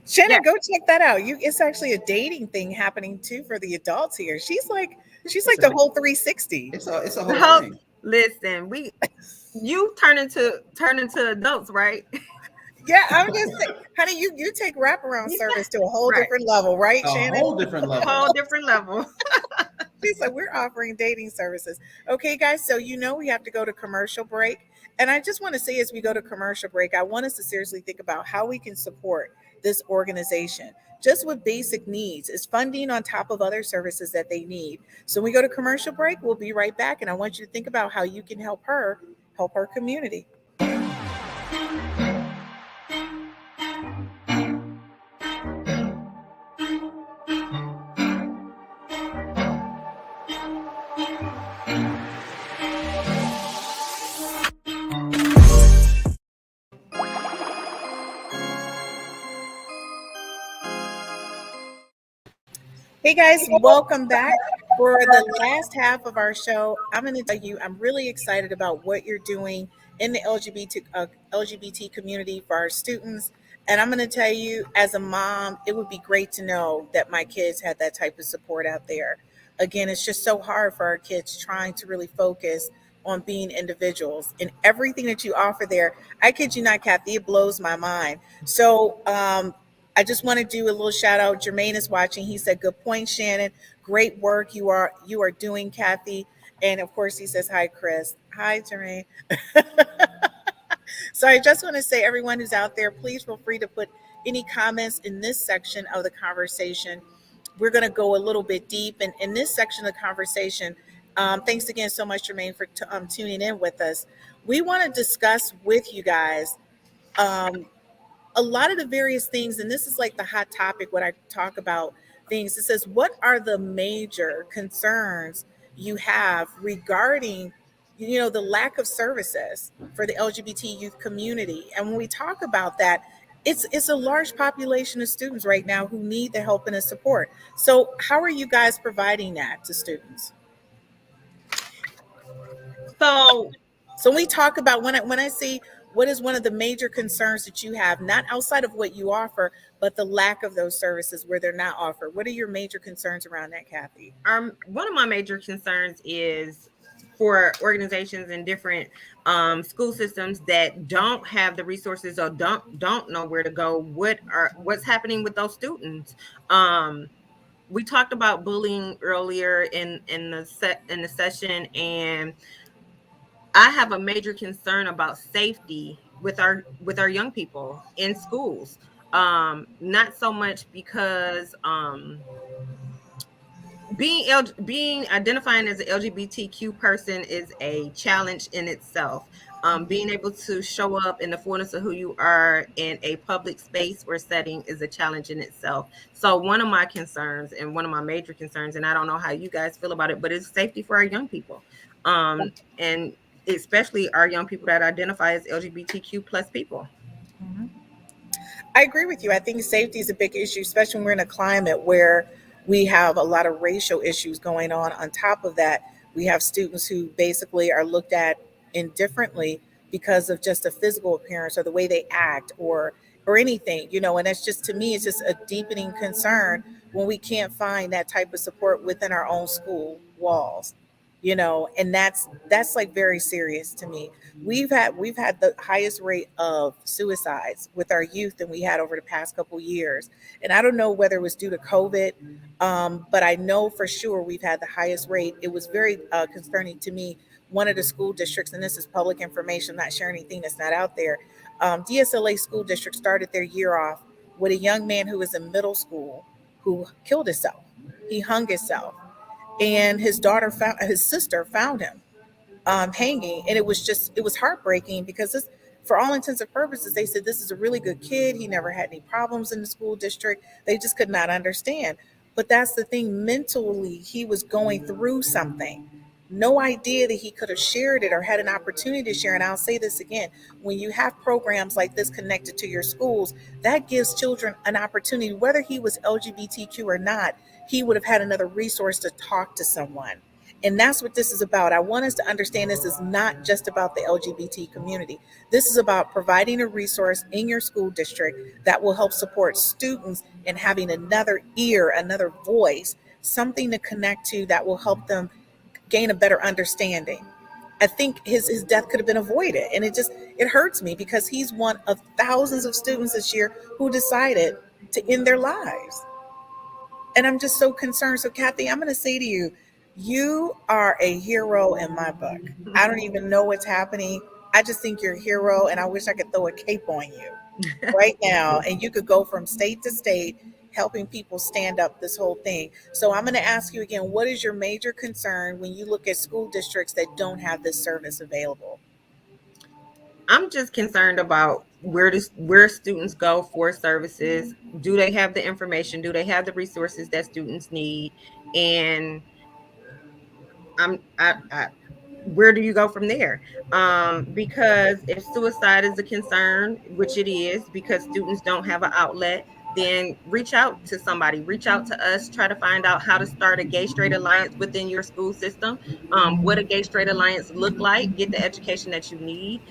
Shannon, go check that out. It's actually a dating thing happening too for the adults here. She's like the whole 360. It's a whole thing. Listen, you turn into adults, right? Yeah, I'm just saying, honey, you take wraparound service to a whole different level, right, Shannon? A whole different level. Whole different level. She's like, we're offering dating services. Okay, guys, so we have to go to commercial break. And I just want to say, as we go to commercial break, I want us to seriously think about how we can support this organization just with basic needs. Is funding on top of other services that they need. So when we go to commercial break, we'll be right back. And I want you to think about how you can help her community. Hey guys, welcome back. For the last half of our show, I'm going to tell you I'm really excited about what you're doing in the LGBT community for our students. And I'm going to tell you, as a mom, it would be great to know that my kids had that type of support out there. Again, it's just so hard for our kids trying to really focus on being individuals and everything that you offer there. I kid you not, Kathie, it blows my mind. So, I just want to do a little shout out. Jermaine is watching. He said, "Good point, Shannon. Great work you are doing, Kathie." And of course, he says, "Hi, Chris." Hi, Jermaine. So I just want to say, everyone who's out there, please feel free to put any comments in this section of the conversation. We're going to go a little bit deep, and in this section of the conversation, thanks again so much, Jermaine, for tuning in with us. We want to discuss with you guys. A lot of the various things, and this is like the hot topic when I talk about things. It says, what are the major concerns you have regarding, the lack of services for the LGBT youth community? And when we talk about that, it's a large population of students right now who need the help and the support. So how are you guys providing that to students? So when we talk about, when I see what is one of the major concerns that you have, not outside of what you offer, but the lack of those services where they're not offered? What are your major concerns around that, Kathie? One of my major concerns is for organizations in different school systems that don't have the resources or don't know where to go. What's happening with those students? We talked about bullying earlier in the session, and I have a major concern about safety with our young people in schools. Not so much because being identifying as an LGBTQ person is a challenge in itself. Being able to show up in the fullness of who you are in a public space or setting is a challenge in itself. So one of my concerns, and one of my major concerns, and I don't know how you guys feel about it, but it's safety for our young people. And especially our young people that identify as LGBTQ plus people. Mm-hmm. I agree with you. I think safety is a big issue, especially when we're in a climate where we have a lot of racial issues going on. On top of that, we have students who basically are looked at indifferently because of just a physical appearance or the way they act or anything, and that's just, to me, it's just a deepening concern when we can't find that type of support within our own school walls. And that's like very serious to me. We've had the highest rate of suicides with our youth than we had over the past couple years. And I don't know whether it was due to COVID, but I know for sure we've had the highest rate. It was very concerning to me. One of the school districts, and this is public information, I'm not sharing anything that's not out there. DSLA school district started their year off with a young man who was in middle school who killed himself. He hung himself. And his sister found him hanging, and it was heartbreaking because for all intents and purposes, they said this is a really good kid. He never had any problems in the school district. They just could not understand. But that's the thing. Mentally, he was going through something. No idea that he could have shared it or had an opportunity to share. And I'll say this again, when you have programs like this connected to your schools, that gives children an opportunity, whether he was LGBTQ or not, he would have had another resource to talk to someone. And that's what this is about. I want us to understand this is not just about the LGBT community. This is about providing a resource in your school district that will help support students in having another ear, another voice, something to connect to that will help them gain a better understanding. I think his death could have been avoided. And it hurts me because he's one of thousands of students this year who decided to end their lives. And I'm just so concerned. So Kathie, I'm going to say to you, You are a hero in my book. I don't even know what's happening. I just think you're a hero, and I wish I could throw a cape on you right now, and you could go from state to state helping people stand up this whole thing. So I'm going to ask you again, what is your major concern when you look at school districts that don't have this service available? I'm just concerned about where students go for services. Do they have the information? Do they have the resources that students need? And I where do you go from there? Because if suicide is a concern, which it is, because students don't have an outlet, then reach out to somebody, reach out to us, try to find out how to start a gay straight alliance within your school system. What a gay straight alliance look like, get the education that you need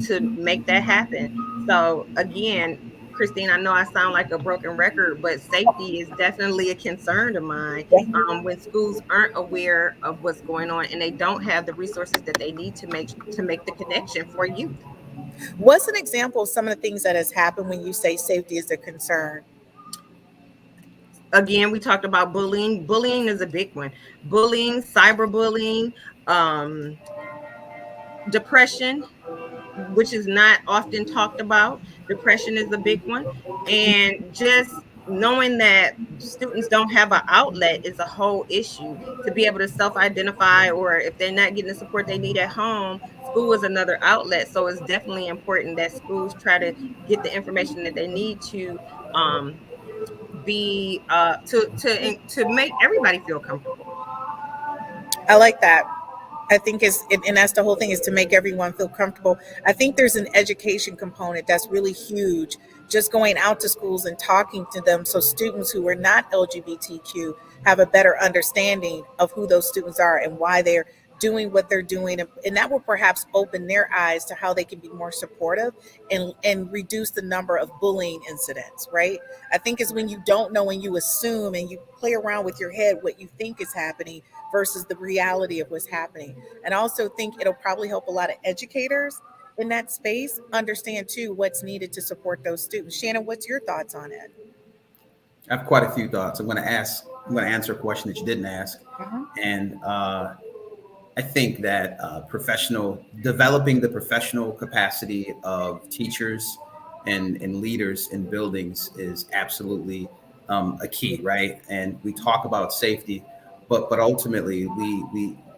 to make that happen. So again, Christine, I know I sound like a broken record, but safety is definitely a concern of mine. When schools aren't aware of what's going on and they don't have the resources that they need to make the connection for youth. What's an example of some of the things that has happened when you say safety is a concern? Again, we talked about bullying. Bullying is a big one. Bullying, cyberbullying, depression, which is not often talked about. Depression is a big one. And just knowing that students don't have an outlet is a whole issue. To be able to self-identify, or if they're not getting the support they need at home, school is another outlet. So it's definitely important that schools try to get the information that they need to be to make everybody feel comfortable. I like that. I think is, and that's the whole thing, is to make everyone feel comfortable. I think there's an education component that's really huge. Just going out to schools and talking to them, so students who are not LGBTQ have a better understanding of who those students are and why they're doing what they're doing, and that will perhaps open their eyes to how they can be more supportive and reduce the number of bullying incidents. Right? I think is when you don't know and you assume and you play around with your head what you think is happening versus the reality of what's happening. And I also think it'll probably help a lot of educators in that space understand too what's needed to support those students. Shannon, what's your thoughts on it? I have quite a few thoughts. I'm going to answer a question that you didn't ask. Mhm. And I think that developing the professional capacity of teachers and leaders in buildings is absolutely a key, right? And we talk about safety, but ultimately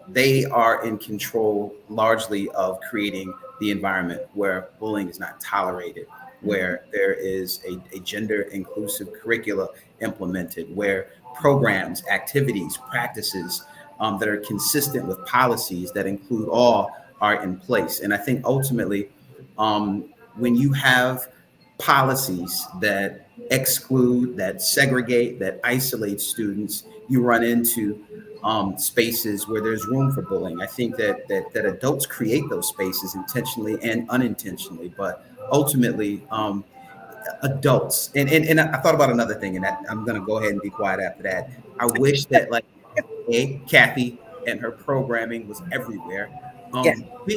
they are in control largely of creating the environment where bullying is not tolerated, where there is a gender inclusive curricula implemented, where programs, activities, practices that are consistent with policies that include all are in place. And I think ultimately, when you have policies that exclude, that segregate, that isolate students, you run into spaces where there's room for bullying. I think that adults create those spaces intentionally and unintentionally, but ultimately adults and I thought about another thing, and that I'm going to go ahead and be quiet after that. I wish that like Kathie and her programming was everywhere. Yeah. B,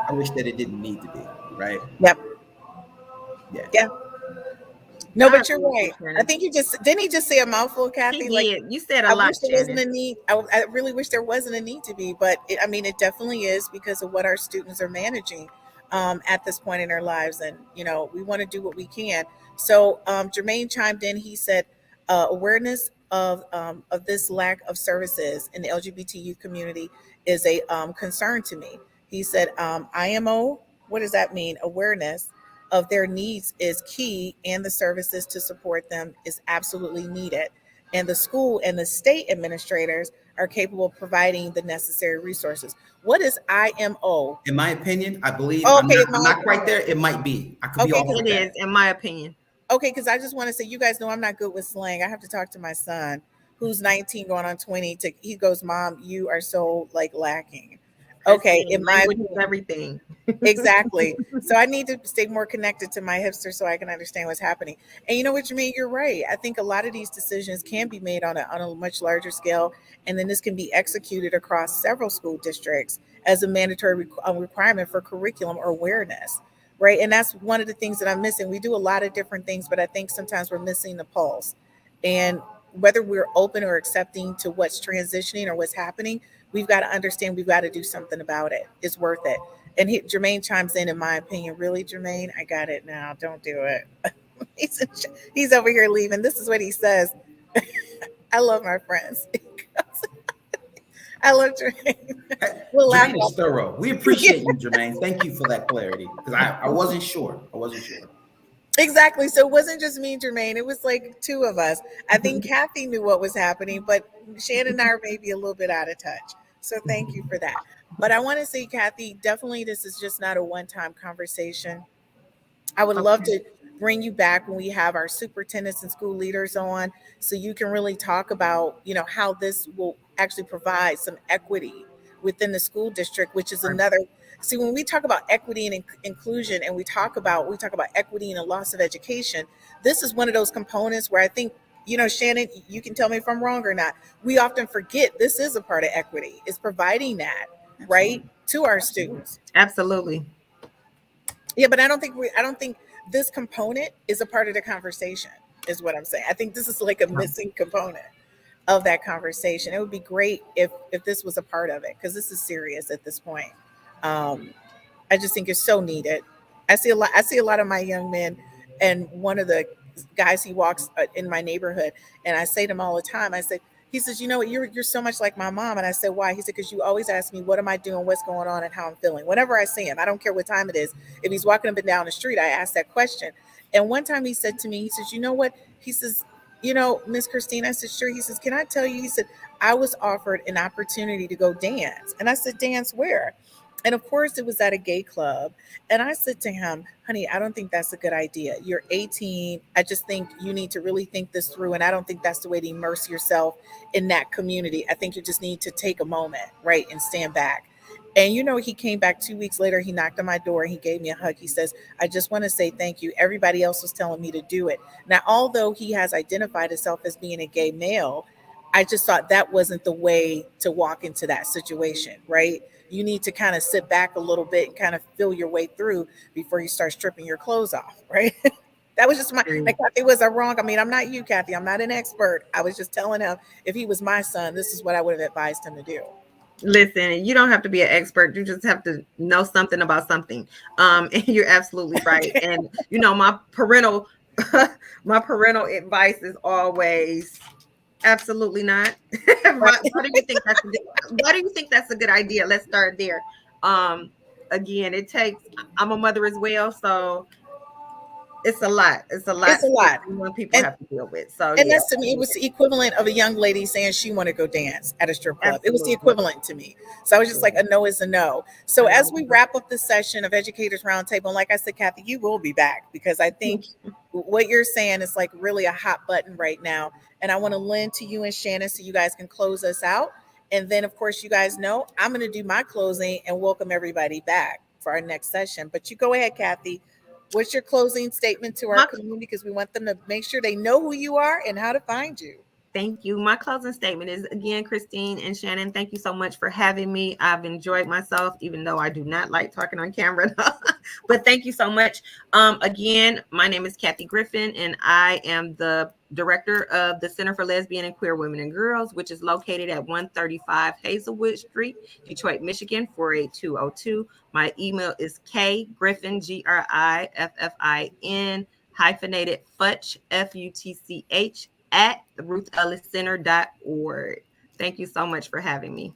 I wish that it didn't need to be, right? Yep. Yeah. Yeah. No, I but you're agree with you, right. I Shannon. think you just didn't he just say a mouthful, He Kathy? Like, did. You said a I lot, wish there wasn't Shannon. a need. I really wish there wasn't a need to be, but I mean, it definitely is because of what our students are managing at this point in their lives, and we want to do what we can. So Jermaine chimed in. He said awareness of this lack of services in the LGBT youth community is a concern to me. He said IMO. What does that mean? Awareness of their needs is key, and the services to support them is absolutely needed. And the school and the state administrators are capable of providing the necessary resources. What is IMO? In my opinion, I believe Oh, I'm okay, not in I'm my not quite opinion. there. It might be. I could be Okay, off because with It is, that. in my opinion. okay, because I just want to say, you guys know I'm not good with slang. I have to talk to my son, who's 19, going on 20. He goes, "Mom, you are so like lacking." Okay, Christine, in my language is opinion. everything. Exactly. So I need to stay more connected to my hipster so I can understand what's happening. And you know what you mean? You're right. I think a lot of these decisions can be made on a much larger scale, and then this can be executed across several school districts as a mandatory requirement for curriculum or awareness. Right. And that's one of the things that I'm missing. We do a lot of different things, but I think sometimes we're missing the pulse. And whether we're open or accepting to what's transitioning or what's happening, we've got to understand we've got to do something about it. It's worth it. And Jermaine chimes in my opinion, really, Jermaine, I got it now. Don't do it. he's, he's over here leaving. This is what he says. I love my friends. I love Jermaine. We'll laugh Jermaine is thorough. We appreciate you, Jermaine. Thank you for that clarity, because I wasn't sure. Exactly. So it wasn't just me and Jermaine. It was like two of us. I think Kathie knew what was happening, but Shannon and I are maybe a little bit out of touch. So thank you for that. But I want to say, Kathie, definitely this is just not a one-time conversation. I would love to bring you back when we have our superintendents and school leaders on, so you can really talk about, how this will actually provide some equity within the school district, which is another. See, when we talk about equity and inclusion, and we talk about equity and a loss of education, this is one of those components where I think, Shannon, you can tell me if I'm wrong or not. We often forget this is a part of equity. It's providing that, right, to our students. Absolutely. Yeah, but I don't think this component is a part of the conversation, is what I'm saying. I think this is like a missing component of that conversation. It would be great if this was a part of it, because this is serious at this point. I just think it's so needed. I see a lot of my young men, and one of the guys, he walks in my neighborhood, and I say to him all the time, he says, you know what, you're so much like my mom. And I said, why? He said, because you always ask me, what am I doing, what's going on, and how I'm feeling. Whenever I see him, I don't care what time it is. If he's walking up and down the street, I ask that question. And one time he said to me, he says, you know what? He says, Miss Christine, I said, sure. He says, can I tell you? He said, I was offered an opportunity to go dance. And I said, dance where? And of course, it was at a gay club. And I said to him, honey, I don't think that's a good idea. You're 18. I just think you need to really think this through. And I don't think that's the way to immerse yourself in that community. I think you just need to take a moment, right, and stand back. And he came back 2 weeks later. He knocked on my door. He gave me a hug. He says, I just want to say thank you. Everybody else was telling me to do it. Now, although he has identified himself as being a gay male, I just thought that wasn't the way to walk into that situation, right? You need to kind of sit back a little bit and kind of feel your way through before you start stripping your clothes off, right? That was just Kathie, was I wrong? I mean, I'm not you, Kathie. I'm not an expert. I was just telling him, if he was my son, this is what I would have advised him to do. Listen, you don't have to be an expert. You just have to know something about something. And you're absolutely right. And my parental advice is always absolutely not. Why do you think that's a good idea? Let's start there. Again, I'm a mother as well, so it's a lot. It's a lot when people have to deal with. So, and that's, to me, it was the equivalent of a young lady saying she wanted to go dance at a strip club. Absolutely. It was the equivalent to me. So I was just like, a no is a no. So as we wrap up this session of Educators Roundtable, and like I said, Kathie, you will be back, because I think what you're saying is like really a hot button right now. And I want to lend to you and Shannon so you guys can close us out. And then, of course, you guys know I'm going to do my closing and welcome everybody back for our next session. But you go ahead, Kathie. What's your closing statement to our community? Because we want them to make sure they know who you are and how to find you. Thank you. My closing statement is, again, Christine and Shannon, thank you so much for having me. I've enjoyed myself, even though I do not like talking on camera. But thank you so much. Again, my name is Kathie Griffin, and I am the director of the Center for Lesbian and Queer Women and Girls, which is located at 135 Hazelwood Street, Detroit, Michigan, 48202. My email is kgriffin, GRIFFIN, hyphenated futch, FUTCH, at RuthEllisCenter.org. Thank you so much for having me.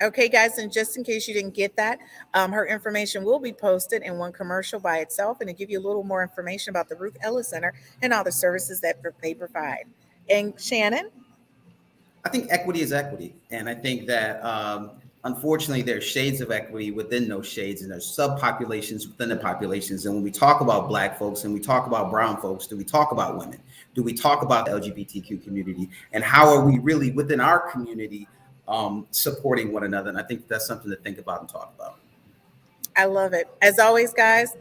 Okay, guys, and just in case you didn't get that, her information will be posted in one commercial by itself, and to give you a little more information about the Ruth Ellis Center and all the services that they provide. And Shannon? I think equity is equity. And I think that, unfortunately, there's shades of equity within those shades, and there's subpopulations within the populations. And when we talk about Black folks and we talk about brown folks, do we talk about women? Do we talk about the LGBTQ community? And how are we really within our community supporting one another? And I think that's something to think about and talk about. I love it. As always, guys,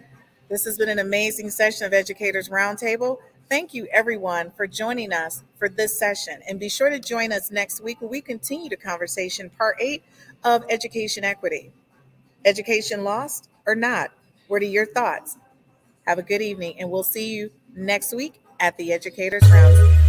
this has been an amazing session of Educators Roundtable. Thank you, everyone, for joining us for this session. And be sure to join us next week when we continue the conversation, part 8 of Education Equity. Education lost or not? What are your thoughts? Have a good evening, and we'll see you next week at the Educators Roundtable.